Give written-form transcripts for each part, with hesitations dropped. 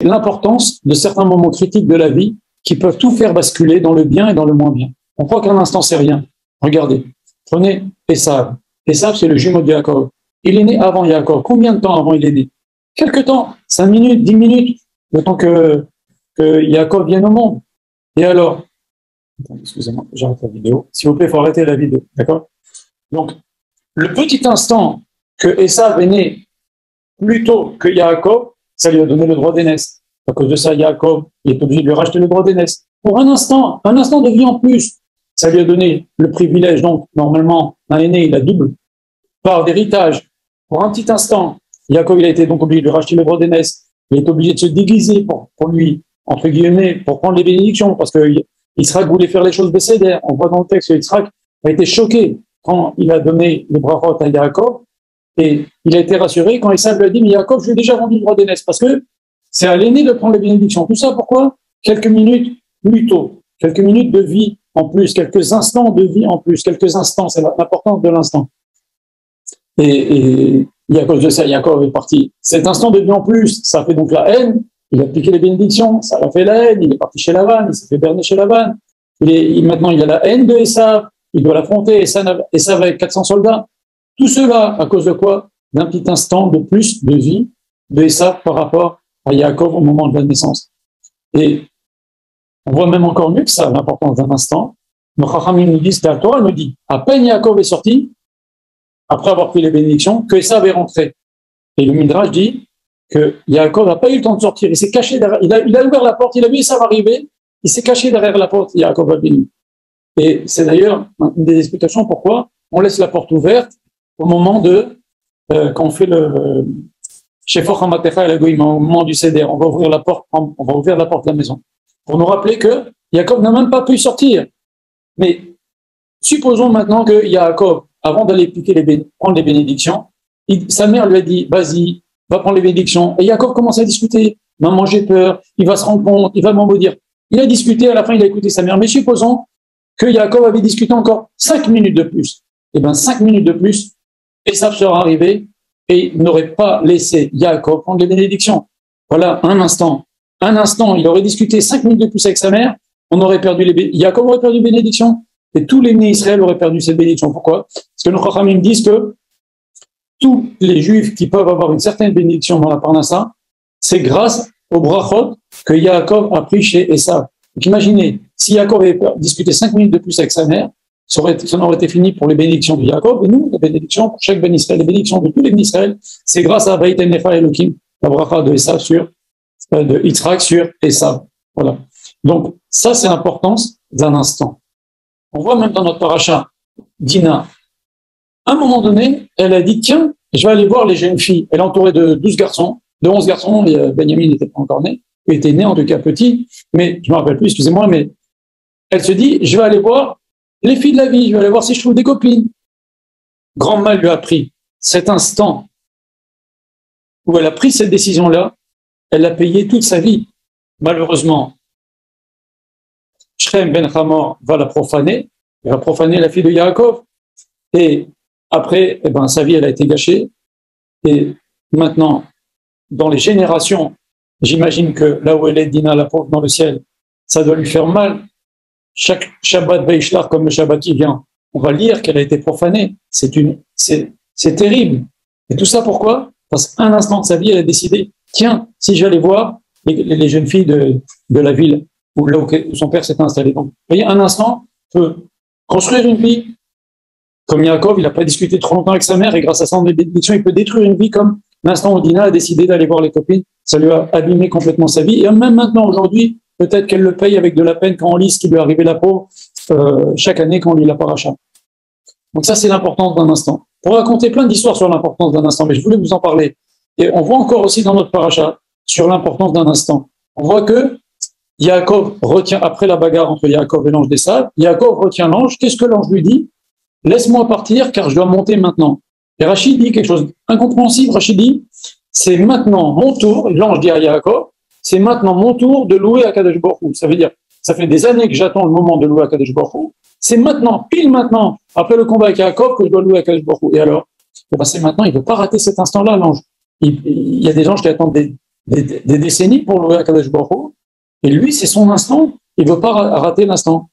l'importance de certains moments critiques de la vie qui peuvent tout faire basculer dans le bien et dans le moins bien. On croit qu'un instant, c'est rien. Regardez, prenez Esav. Esav, c'est le jumeau de Yaakov. Il est né avant Yaakov. Combien de temps avant il est né? Quelque temps, 5 minutes, 10 minutes, le temps que Yaakov vienne au monde. Et alors, excusez-moi, j'arrête la vidéo. S'il vous plaît, il faut arrêter la vidéo, d'accord? Donc, le petit instant que Esav est né plus tôt que Yaakov, ça lui a donné le droit d'aînesse. À cause de ça, Yaakov est obligé de lui racheter le droit d'aînesse. Pour un instant de vie en plus, ça lui a donné le privilège. Donc, normalement, un aîné, il a double part d'héritage. Pour un petit instant, Yaakov, il a été donc obligé de lui racheter le droit d'aînesse. Il est obligé de se déguiser pour lui, entre guillemets, pour prendre les bénédictions, parce que Yitzhak voulait faire les choses bécédaires. On voit dans le texte que Yitzhak a été choqué quand il a donné les brachot à Yaakov, et il a été rassuré quand Esav lui a dit, mais Yaakov, je lui ai déjà rendu le droit d'aînesse, parce que c'est à l'aîné de prendre les bénédictions. Tout ça, pourquoi? Quelques minutes plus tôt, quelques minutes de vie en plus, quelques instants de vie en plus, quelques instants, c'est l'importance de l'instant. Et à cause de ça, Yaakov est parti. Cet instant de vie en plus, ça fait donc la haine. Il a appliqué les bénédictions, ça a fait la haine. Il est parti chez Lavan, il s'est fait berner chez Lavan. Maintenant, il a la haine de Esav. Il doit l'affronter. Esav avec 400 soldats. Tout cela, à cause de quoi? D'un petit instant de plus de vie de Esav par rapport à Yaakov au moment de la naissance. Et on voit même encore mieux que ça, l'importance d'un instant. Nos Chachamim nous disent, la Torah nous dit, à peine Yaakov est sorti, après avoir pris les bénédictions, que Esav est rentré. Et le Midrash dit que Yaakov n'a pas eu le temps de sortir. Il s'est caché derrière, il a ouvert la porte, il a vu Esav arriver, il s'est caché derrière la porte, Yaakov a béni. Et c'est d'ailleurs une des explications pourquoi on laisse la porte ouverte au moment quand on fait le Shefor HaMatecha et la Goïma, au moment du Seder. On va ouvrir la porte de la maison. Pour nous rappeler que Yaakov n'a même pas pu sortir. Mais supposons maintenant que Yaakov, avant d'aller prendre les bénédictions, sa mère lui a dit, vas-y, va prendre les bénédictions. Et Yaakov commence à discuter. Maman, j'ai peur, il va se rendre compte, il va m'en maudire. Il a discuté, à la fin, il a écouté sa mère. Mais supposons que Yaakov avait discuté encore 5 minutes de plus. Eh bien, 5 minutes de plus, Esav sera arrivé et n'aurait pas laissé Yaakov prendre les bénédictions. Voilà, un instant, il aurait discuté 5 minutes de plus avec sa mère, Yaakov aurait perdu les bénédictions, et tous les nés Israël auraient perdu cette bénédiction. Pourquoi? Parce que nos Chachamim disent que tous les Juifs qui peuvent avoir une certaine bénédiction dans la Parnassa, c'est grâce au brachot que Yaakov a pris chez Esav. Donc imaginez, si Yaakov avait discuté 5 minutes de plus avec sa mère, ça aurait été fini pour les bénédictions de Yaakov, et nous, les bénédictions pour chaque Ben Israël, les bénédictions de tous les Ben Israël, c'est grâce à Vaïten Nefa Elohim, la bracha de Esav de Yitzhak sur Esav. Voilà. Donc, ça, c'est l'importance d'un instant. On voit même dans notre paracha, Dina, à un moment donné, elle a dit, tiens, je vais aller voir les jeunes filles. Elle est entourée de 11 garçons, et Benjamin n'était pas encore né, il était né en tout cas petit, mais je ne me rappelle plus, excusez-moi, mais elle se dit, je vais aller voir les filles de la vie, je vais aller voir si je trouve des copines. Grand mal lui a pris cet instant où elle a pris cette décision-là, elle l'a payé toute sa vie. Malheureusement, Shrem ben Hamor va la profaner, il va profaner la fille de Yaakov, et après, sa vie, elle a été gâchée, et maintenant, dans les générations, j'imagine que là où elle est, Dina, la pauvre dans le ciel, ça doit lui faire mal. Chaque Shabbat Veishlar, comme le Shabbat qui vient, on va lire qu'elle a été profanée. C'est terrible. Et tout ça pourquoi? Parce qu'un instant de sa vie, elle a décidé, tiens, si j'allais voir les jeunes filles de la ville où son père s'était installé. Donc, vous voyez, un instant peut construire une vie. Comme Yaakov, il n'a pas discuté trop longtemps avec sa mère, et grâce à sa bénédiction, il peut détruire une vie comme l'instant où Dina a décidé d'aller voir les copines. Ça lui a abîmé complètement sa vie. Et même maintenant, aujourd'hui, peut-être qu'elle le paye avec de la peine quand on lit ce qui lui est arrivé la pauvre chaque année quand on lit la paracha. Donc ça, c'est l'importance d'un instant. On va raconter plein d'histoires sur l'importance d'un instant, mais je voulais vous en parler. Et on voit encore aussi dans notre paracha sur l'importance d'un instant. On voit que Yaakov retient, après la bagarre entre Yaakov et l'ange d'Esav, Yaakov retient l'ange. Qu'est-ce que l'ange lui dit? Laisse-moi partir car je dois monter maintenant. Et Rachid dit quelque chose d'incompréhensible. Rachid dit, c'est maintenant mon tour, l'ange dit à Yaakov, c'est maintenant mon tour de louer Akadosh Baruch Hu. Ça veut dire, ça fait des années que j'attends le moment de louer Akadosh Baruch Hu. C'est maintenant, pile maintenant, après le combat avec Yaakov, que je dois louer Akadosh Baruch Hu. Et alors, c'est maintenant, il ne veut pas rater cet instant-là, l'ange. Il y a des anges qui attendent des des décennies pour louer Akadosh Baruch Hu. Et lui, c'est son instant. Il ne veut pas rater l'instant.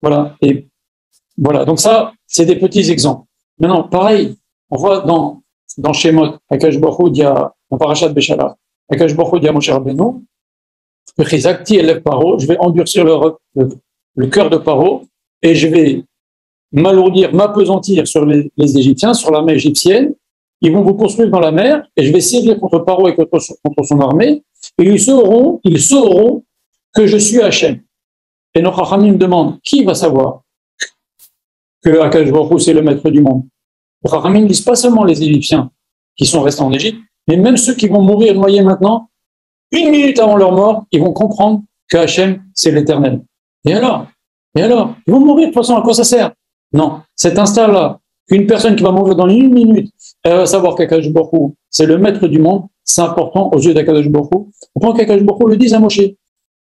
Voilà. Et voilà. Donc ça, c'est des petits exemples. Maintenant, pareil, on voit dans Shemot, Akadosh Baruch Hu dit dans Parashat Beshalach, Akadosh Baruch Hu dit à Moshe Rabbeinu, je vais endurcir le cœur de Paro et je vais m'apesantir sur les Égyptiens, sur l'armée égyptienne. Ils vont vous poursuivre dans la mer et je vais sévir contre Paro et contre son armée et ils sauront que je suis Hachem. Et nos Chachamim me demandent, qui va savoir que Akadosh Baruch Hu c'est le maître du monde? Les Chachamim ne disent pas seulement les Égyptiens qui sont restés en Égypte, mais même ceux qui vont mourir noyés maintenant, 1 minute avant leur mort, ils vont comprendre que Hachem, c'est l'éternel. Et alors? Ils vont mourir, de toute façon, à quoi ça sert? Non, cet instant-là, qu'une personne qui va mourir dans 1 minute, elle va savoir qu'Akadosh Baruch Hu, c'est le maître du monde, c'est important aux yeux d'Akadosh Baruch Hu. On prend qu'Akadosh Baruch Hu le dise à Moshe.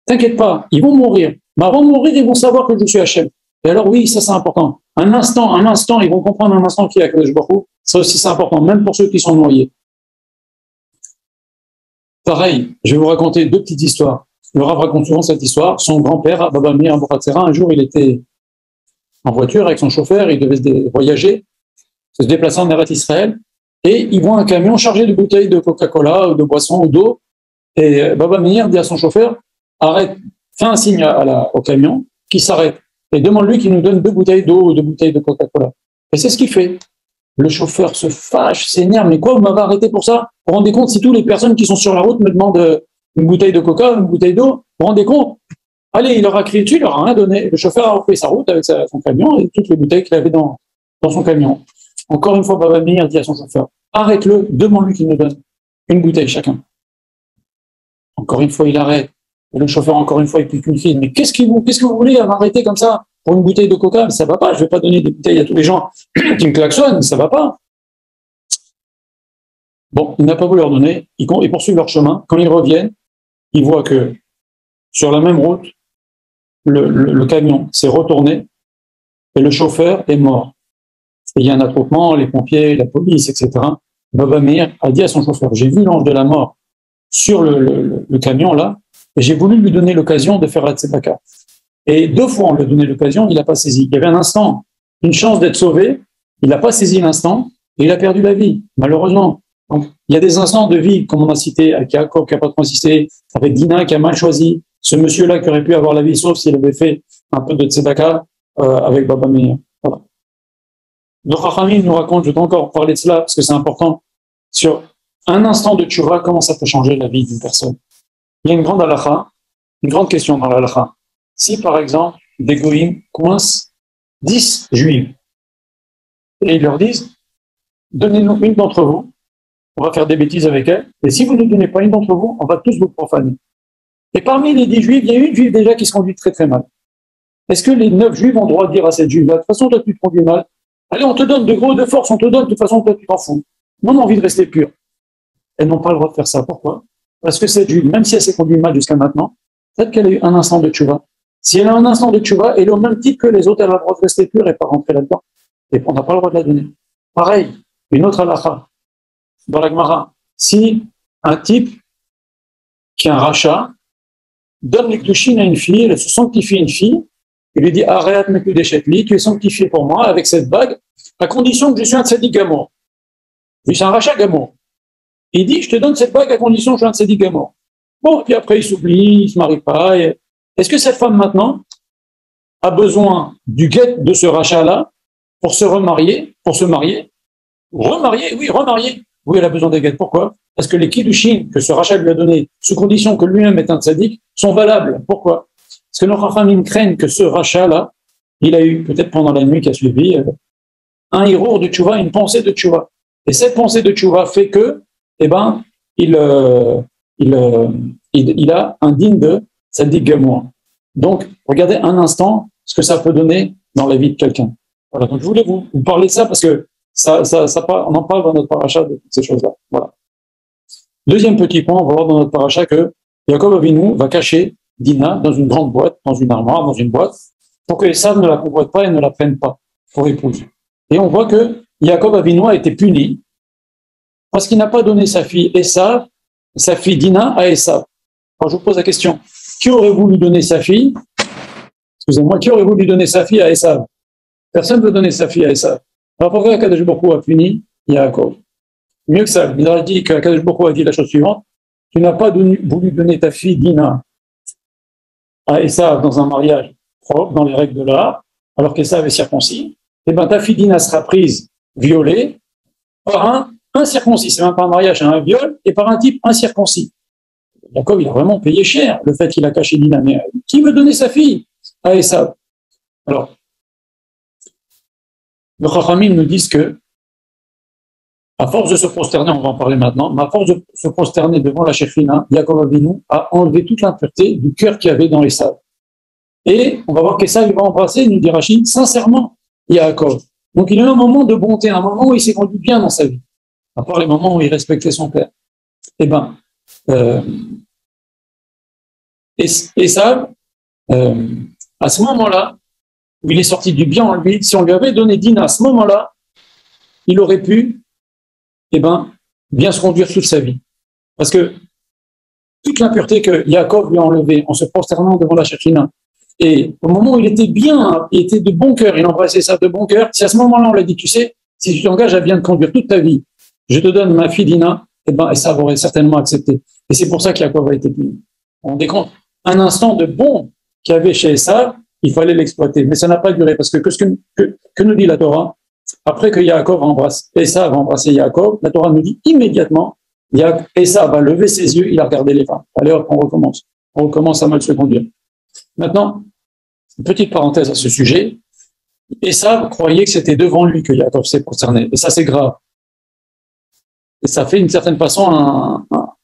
T'inquiète pas, ils vont mourir. Mais avant de mourir, ils vont savoir que je suis Hachem. Et alors oui, ça c'est important. Un instant, ils vont comprendre un instant qui est Akadosh Baruch Hu. Ça aussi c'est important, même pour ceux qui sont noyés. Pareil, je vais vous raconter 2 petites histoires. Le Rav raconte souvent cette histoire. Son grand-père, Baba Meir Abouratsera, un jour il était en voiture avec son chauffeur, il devait voyager, se déplacer en Eretz Israël, et il voit un camion chargé de bouteilles de Coca-Cola, ou de boissons, ou d'eau, et Baba Meir dit à son chauffeur, arrête, fais un signe au camion, qui s'arrête, et demande-lui qu'il nous donne 2 bouteilles d'eau ou 2 bouteilles de Coca-Cola. Et c'est ce qu'il fait. Le chauffeur se fâche, s'énerve, mais quoi, vous m'avez arrêté pour ça? Vous vous rendez compte, si toutes les personnes qui sont sur la route me demandent une bouteille de coca, une bouteille d'eau, vous vous rendez compte? Allez, il leur a crié dessus, il leur a rien donné. Le chauffeur a repris sa route avec son camion et toutes les bouteilles qu'il avait dans son camion. Encore une fois, Baba Meir dit à son chauffeur, arrête-le, demande-lui qu'il nous donne une bouteille chacun. Encore une fois, il arrête. Et le chauffeur, encore une fois, il pique une fille. Mais qu'est-ce que vous voulez m'arrêter comme ça pour une bouteille de coca? Mais ça va pas, je vais pas donner des bouteilles à tous les gens qui me klaxonnent, ça va pas. Bon, il n'a pas voulu leur donner, ils poursuivent leur chemin. Quand ils reviennent, ils voient que sur la même route, le camion s'est retourné et le chauffeur est mort. Et il y a un attroupement, les pompiers, la police, etc. Baba Meir a dit à son chauffeur, j'ai vu l'ange de la mort sur le camion là, et j'ai voulu lui donner l'occasion de faire la tzedaka. Et 2 fois on lui a donné l'occasion, il n'a pas saisi. Il y avait un instant, une chance d'être sauvé, il n'a pas saisi l'instant, et il a perdu la vie, malheureusement. Donc, il y a des instants de vie, comme on a cité, avec Jacob qui n'a pas transisté, avec Dina qui a mal choisi, ce monsieur-là qui aurait pu avoir la vie, sauf s'il avait fait un peu de tzedaka avec Baba Meir. Voilà. Le Chachamim nous raconte, je dois encore parler de cela parce que c'est important, sur un instant de tchouva, comment ça peut changer la vie d'une personne. Il y a une grande halakha, une grande question dans la halakha. Si par exemple, des goïms coincent 10 juifs et ils leur disent, donnez-nous une d'entre vous, on va faire des bêtises avec elle, et si vous ne donnez pas une d'entre vous, on va tous vous profaner. Et parmi les 10 juifs, il y a une juive déjà qui se conduit très très mal. Est-ce que les 9 juifs ont le droit de dire à cette juive-là, de toute façon, toi tu te conduis mal, allez, on te donne de gros de force, on te donne, de toute façon, toi tu t'en fous. Non, on a envie de rester pur. Elles n'ont pas le droit de faire ça. Pourquoi? Parce que cette juive, même si elle s'est conduite mal jusqu'à maintenant, peut-être qu'elle a eu un instant de tchouva. Si elle a un instant de tchouva, elle est au même titre que les autres, elle a le droit de rester pure et pas rentrer là-dedans. Et on n'a pas le droit de la donner. Pareil, une autre halakha. Dans la Gemara, si un type qui est un rachat donne les kdushin à une fille, elle se sanctifie une fille, il lui dit arrête mes kudeshetli, tu es sanctifié pour moi avec cette bague, à condition que je suis un tzaddik gamour. Lui, c'est un rachat gamour. Il dit je te donne cette bague à condition que je suis un tzaddik gamour. Bon, puis après il s'oublie, il se marie pas. Est-ce que cette femme maintenant a besoin du guet de ce rachat-là pour se remarier, Remarier, oui, remarier. Oui, elle a besoin des guettes. Pourquoi? Parce que les kiddushin que ce rachat lui a donné, sous condition que lui-même est un tzaddik, sont valables. Pourquoi? Parce que nos rachamim craignent que ce rachat-là, il a eu, peut-être pendant la nuit qui a suivi, un hirour de tchouva, une pensée de tchouva. Et cette pensée de tchouva fait que, eh ben, il a un digne de tzaddik gamour. Donc, regardez un instant ce que ça peut donner dans la vie de quelqu'un. Voilà. Donc, je voulais vous parler de ça parce que on en parle dans notre paracha de toutes ces choses-là. Voilà. Deuxième petit point, on va voir dans notre paracha que Yaakov Avinu va cacher Dina dans une grande boîte, dans une armoire, dans une boîte, pour que Esav ne la convoite pas et ne la prenne pas pour épouse. Et on voit que Yaakov Avinu a été puni parce qu'il n'a pas donné sa fille Esav sa fille Dina à Esav. Alors je vous pose la question, qui aurait voulu donner sa fille, excusez-moi, qui aurait voulu donner sa fille à Esav? Personne ne veut donner sa fille à Esav. Alors pourquoi Akadosh Baruch Hu a puni Yaakov? Mieux que ça, il a dit qu'Akadosh Baruch Hu a dit la chose suivante, tu n'as pas voulu donner ta fille Dina à Esav dans un mariage propre, dans les règles de l'art, alors qu'Esav est circoncis, eh bien ta fille Dina sera prise, violée, par un incirconcis. C'est même pas un mariage, c'est un viol, et par un type incirconcis. Jacob, il a vraiment payé cher le fait qu'il a caché Dina. Mais qui veut donner sa fille à Esav? Alors, les Chachamim nous disent que, à force de se prosterner, on va en parler maintenant, mais à force de se prosterner devant la Shekhinah, Yaakov Avinu a enlevé toute l'impureté du cœur qu'il y avait dans Esav. Et on va voir qu'Esav va embrasser, nous dit Rachid, sincèrement, Yaakov. Donc il a eu un moment de bonté, un moment où il s'est conduit bien dans sa vie, à part les moments où il respectait son père. Eh bien, Esav, à ce moment-là, où il est sorti du bien en lui, si on lui avait donné Dina à ce moment-là, il aurait pu bien se conduire toute sa vie. Parce que toute l'impureté que Yaakov lui a enlevée en se prosternant devant la Shekhinah, et au moment où il était bien, il était de bon cœur, il embrassait ça de bon cœur, si à ce moment-là on l'a dit, tu sais, si tu t'engages à bien te conduire toute ta vie, je te donne ma fille Dina, Esav aurait certainement accepté. Et c'est pour ça qu'Yaakov a été puni. On se rend compte, un instant de bon qu'il y avait chez Esav, il fallait l'exploiter. Mais ça n'a pas duré, parce que nous dit la Torah? Après que Esav a embrassé Yaakov, la Torah nous dit immédiatement, Esav a levé ses yeux, il a regardé les femmes. Allez hop, on recommence. On recommence à mal se conduire. Maintenant, une petite parenthèse à ce sujet. Esav croyait que c'était devant lui que Yaakov s'est prosterné. Et ça, c'est grave. Et ça fait d'une certaine façon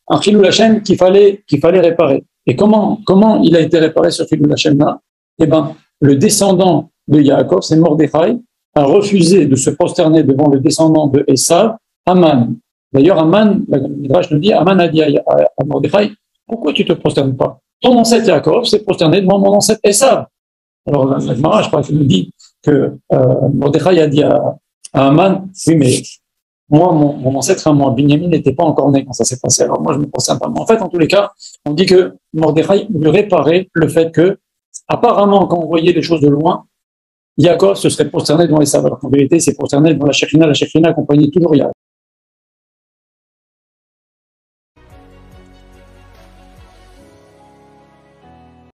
un Chilul Hashem qu'il fallait réparer. Et comment il a été réparé ce Chilul Hashem-là? Eh bien, le descendant de Yaakov, c'est Mordechai, a refusé de se prosterner devant le descendant de Esav, Aman. D'ailleurs, Aman, la Midrash nous dit, Aman a dit à Mordechai, pourquoi tu ne te prosternes pas? Ton ancêtre Yaakov s'est prosterné devant mon ancêtre Esav. Alors, la Gemara, je crois qu'il nous dit que Mordechai a dit à Aman, oui, mais moi, mon ancêtre, moi, Binyamin n'était pas encore né quand ça s'est passé, alors moi, je ne me prosterne pas. Mais en fait, en tous les cas, on dit que Mordechai lui réparait le fait que, apparemment, quand on voyait les choses de loin, Yaakov se serait prosterné devant Esav, alors qu'en vérité, il s'est prosterné devant la Shekhinah accompagnait toujours Yaakov.